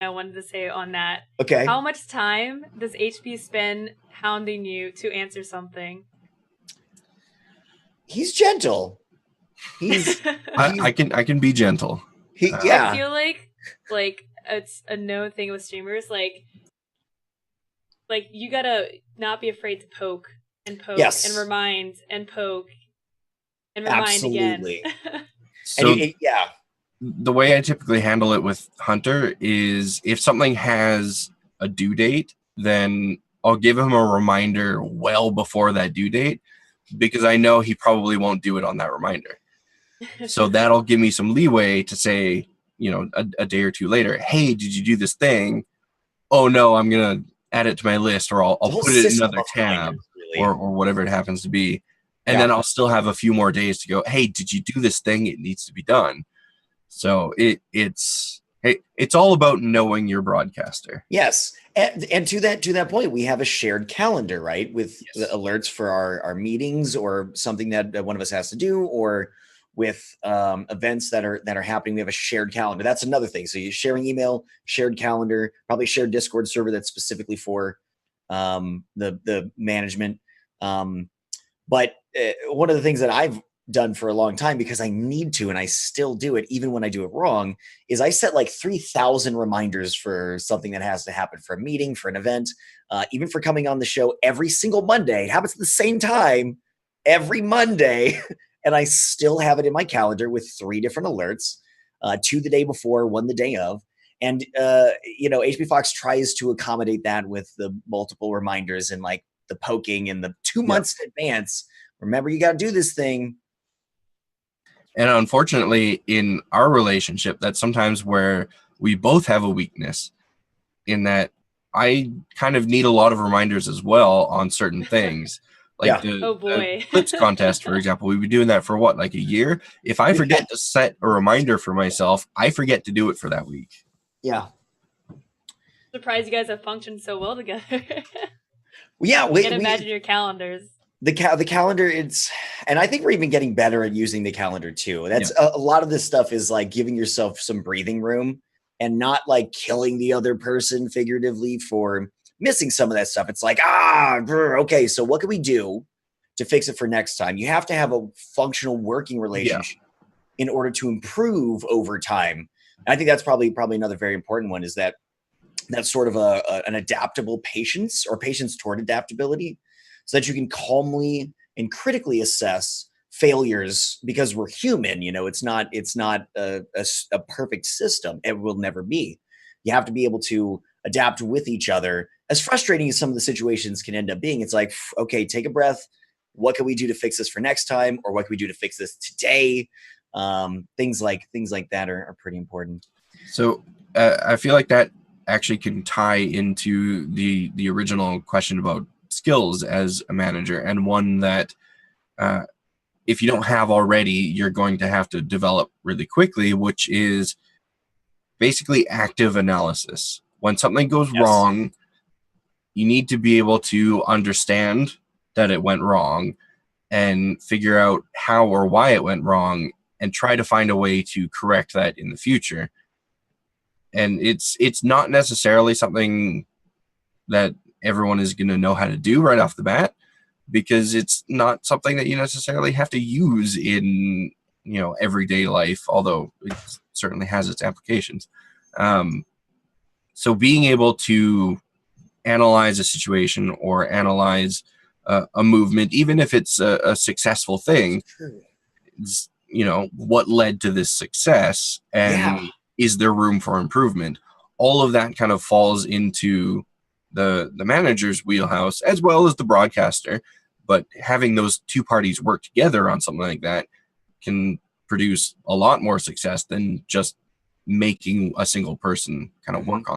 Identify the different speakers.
Speaker 1: I wanted to say on that.
Speaker 2: Okay.
Speaker 1: How much time does HB spend hounding you to answer something?
Speaker 2: He's gentle.
Speaker 3: I can be gentle.
Speaker 2: Yeah.
Speaker 1: I feel like it's a known thing with streamers. Like you gotta not be afraid to poke and poke
Speaker 2: Yes.
Speaker 1: and remind and poke and remind
Speaker 2: Absolutely.
Speaker 1: again.
Speaker 3: So
Speaker 2: yeah.
Speaker 3: The way I typically handle it with Hunter is if something has a due date, then I'll give him a reminder well before that due date, because I know he probably won't do it on that reminder. So that'll give me some leeway to say, you know, a day or two later, hey, did you do this thing? Oh no, I'm gonna add it to my list, or I'll put it in another tab, really. or whatever it happens to be. And then I'll still have a few more days to go, hey, did you do this thing? It needs to be done. So it's all about knowing your broadcaster.
Speaker 2: Yes. And to that point, we have a shared calendar, right? With the alerts for our meetings or something that one of us has to do, or with events that are happening. We have a shared calendar. That's another thing. So you're sharing email, shared calendar, probably shared Discord server that's specifically for the management. But one of the things that I've done for a long time, because I need to, and I still do it even when I do it wrong, is I set like 3,000 reminders for something that has to happen, for a meeting, for an event, even for coming on the show every single Monday. It happens at the same time every Monday. And I still have it in my calendar with 3 different alerts, 2 the day before, 1 the day of. And, HBFox tries to accommodate that with the multiple reminders and like the poking and the 2 months in advance. Remember, you got to do this thing.
Speaker 3: And unfortunately, in our relationship, that's sometimes where we both have a weakness, in that I kind of need a lot of reminders as well on certain things. Like the clips contest, for example, we've been doing that for what, like a year? If I forget to set a reminder for myself, I forget to do it for that week.
Speaker 2: Yeah.
Speaker 1: Surprised you guys have functioned so well together.
Speaker 2: Yeah,
Speaker 1: I can't imagine your calendars.
Speaker 2: The calendar, and I think we're even getting better at using the calendar too. That's a lot of this stuff is like giving yourself some breathing room and not like killing the other person figuratively for missing some of that stuff. It's like, okay, so what can we do to fix it for next time? You have to have a functional working relationship in order to improve over time. And I think that's probably another very important one, is that's sort of an adaptable patience, or patience toward adaptability, so that you can calmly and critically assess failures, because we're human. It's not a perfect system. It will never be. You have to be able to adapt with each other. As frustrating as some of the situations can end up being, it's like, okay, take a breath. What can we do to fix this for next time? Or what can we do to fix this today? Things like that are pretty important.
Speaker 3: So I feel like that actually can tie into the original question about skills as a manager, and one that if you don't have already, you're going to have to develop really quickly, which is basically active analysis. When something goes wrong, you need to be able to understand that it went wrong and figure out how or why it went wrong, and try to find a way to correct that in the future. And it's not necessarily something that everyone is going to know how to do right off the bat, because it's not something that you necessarily have to use in everyday life, although it certainly has its applications. So being able to analyze a situation or analyze a movement, even if it's a successful thing, what led to this success, and is there room for improvement? All of that kind of falls into the manager's wheelhouse, as well as the broadcaster. But having those two parties work together on something like that can produce a lot more success than just making a single person kind of work on